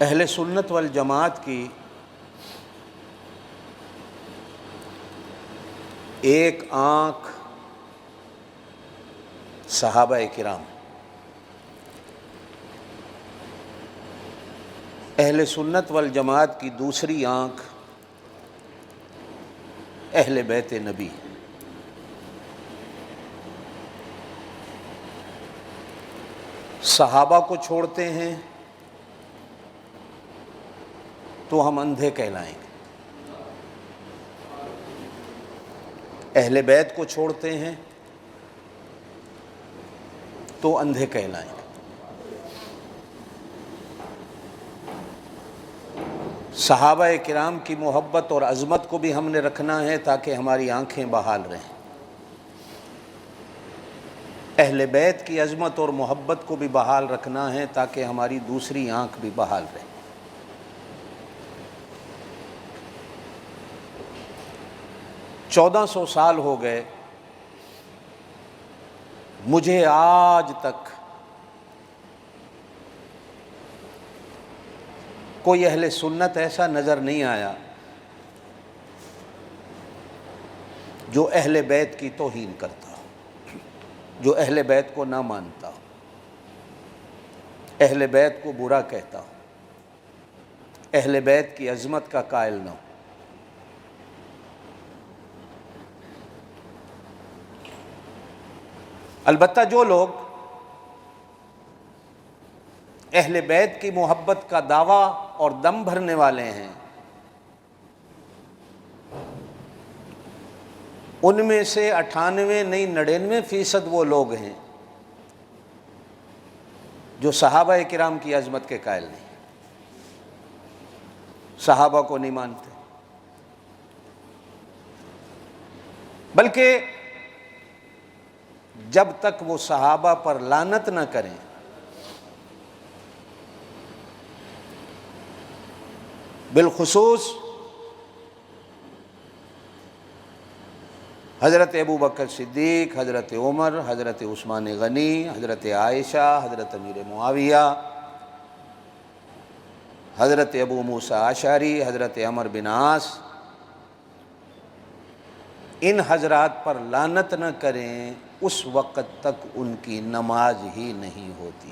اہل سنت والجماعت کی ایک آنکھ صحابہ کرام، اہل سنت والجماعت کی دوسری آنکھ اہل بیت نبی۔ صحابہ کو چھوڑتے ہیں تو ہم اندھے کہلائیں گے، اہل بیت کو چھوڑتے ہیں تو اندھے کہلائیں گے۔ صحابہ کرام کی محبت اور عظمت کو بھی ہم نے رکھنا ہے تاکہ ہماری آنکھیں بحال رہیں، اہل بیت کی عظمت اور محبت کو بھی بحال رکھنا ہے تاکہ ہماری دوسری آنکھ بھی بحال رہے۔ 1400 سال ہو گئے، مجھے آج تک کوئی اہل سنت ایسا نظر نہیں آیا جو اہل بیت کی توہین کرتا ہو، جو اہل بیت کو نہ مانتا ہو، اہل بیت کو برا کہتا ہو، اہل بیت کی عظمت کا قائل نہ ہو۔ البتہ جو لوگ اہل بیت کی محبت کا دعویٰ اور دم بھرنے والے ہیں، ان میں سے 98 نہیں 99% وہ لوگ ہیں جو صحابہ کرام کی عظمت کے قائل نہیں، صحابہ کو نہیں مانتے، بلکہ جب تک وہ صحابہ پر لعنت نہ کریں، بالخصوص حضرت ابو بکر صدیق، حضرت عمر، حضرت عثمان غنی، حضرت عائشہ، حضرت امیر معاویہ، حضرت ابو موسیٰ اشعری، حضرت عمر بن عاص، ان حضرات پر لعنت نہ کریں، اس وقت تک ان کی نماز ہی نہیں ہوتی۔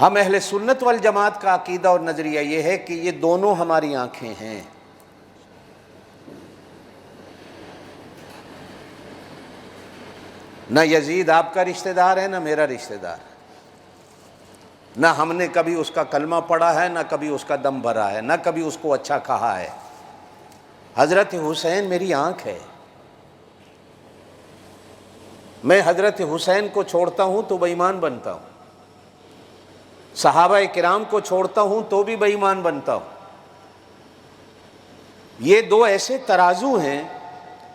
ہم اہل سنت والجماعت کا عقیدہ اور نظریہ یہ ہے کہ یہ دونوں ہماری آنکھیں ہیں۔ نہ یزید آپ کا رشتہ دار ہے، نہ میرا رشتہ دار ہے، نہ ہم نے کبھی اس کا کلمہ پڑھا ہے، نہ کبھی اس کا دم بھرا ہے، نہ کبھی اس کو اچھا کہا ہے۔ حضرت حسین میری آنکھ ہے، میں حضرت حسین کو چھوڑتا ہوں تو بے ایمان بنتا ہوں، صحابہ کرام کو چھوڑتا ہوں تو بھی بے ایمان بنتا ہوں۔ یہ دو ایسے ترازو ہیں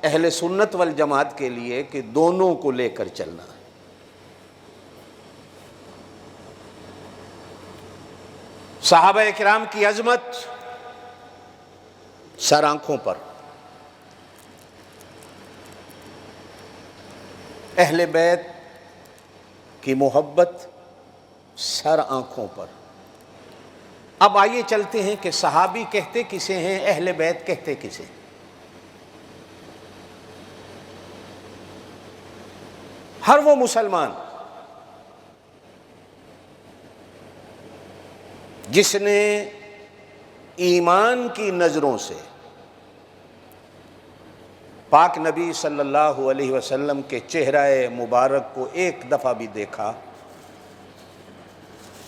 اہل سنت والجماعت کے لیے کہ دونوں کو لے کر چلنا ہے۔ صحابہ کرام کی عظمت سر آنکھوں پر، اہل بیت کی محبت سر آنکھوں پر۔ اب آئیے چلتے ہیں کہ صحابی کہتے کسے ہیں، اہل بیت کہتے کسے ہیں۔ ہر وہ مسلمان جس نے ایمان کی نظروں سے پاک نبی صلی اللہ علیہ وسلم کے چہرہ مبارک کو ایک دفعہ بھی دیکھا،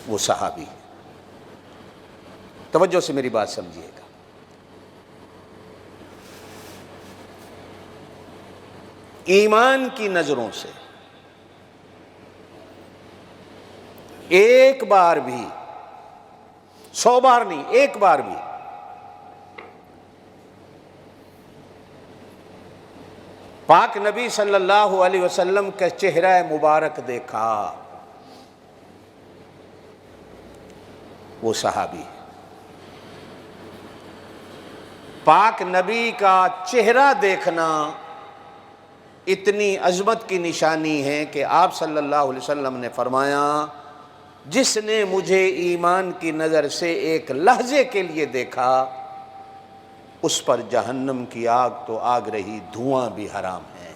وہ صحابی۔ توجہ سے میری بات سمجھیے گا۔ ایمان کی نظروں سے ایک بار بھی، 100 بار نہیں، ایک بار بھی پاک نبی صلی اللہ علیہ وسلم کا چہرہ مبارک دیکھا، وہ صحابی۔ پاک نبی کا چہرہ دیکھنا اتنی عظمت کی نشانی ہے کہ آپ صلی اللہ علیہ وسلم نے فرمایا جس نے مجھے ایمان کی نظر سے ایک لحظے کے لیے دیکھا اس پر جہنم کی آگ تو آگ رہی، دھواں بھی حرام ہے۔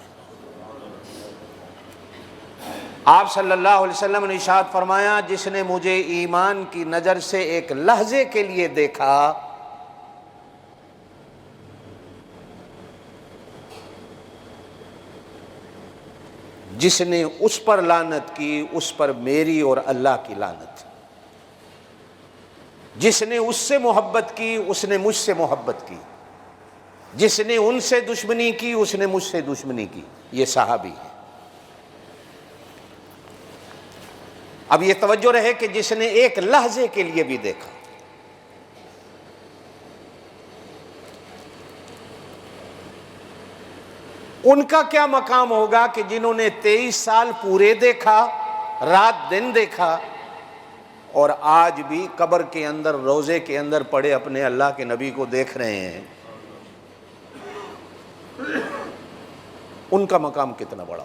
آپ صلی اللہ علیہ وسلم نے ارشاد فرمایا جس نے مجھے ایمان کی نظر سے ایک لحظے کے لیے دیکھا جس نے اس پر لعنت کی اس پر میری اور اللہ کی لعنت، جس نے اس سے محبت کی اس نے مجھ سے محبت کی، جس نے ان سے دشمنی کی اس نے مجھ سے دشمنی کی۔ یہ صحابی ہے۔ اب یہ توجہ رہے کہ جس نے ایک لحظے کے لیے بھی دیکھا، ان کا کیا مقام ہوگا کہ جنہوں نے 23 سال پورے دیکھا، رات دن دیکھا، اور آج بھی قبر کے اندر روزے کے اندر پڑے اپنے اللہ کے نبی کو دیکھ رہے ہیں۔ ان کا مقام کتنا بڑا۔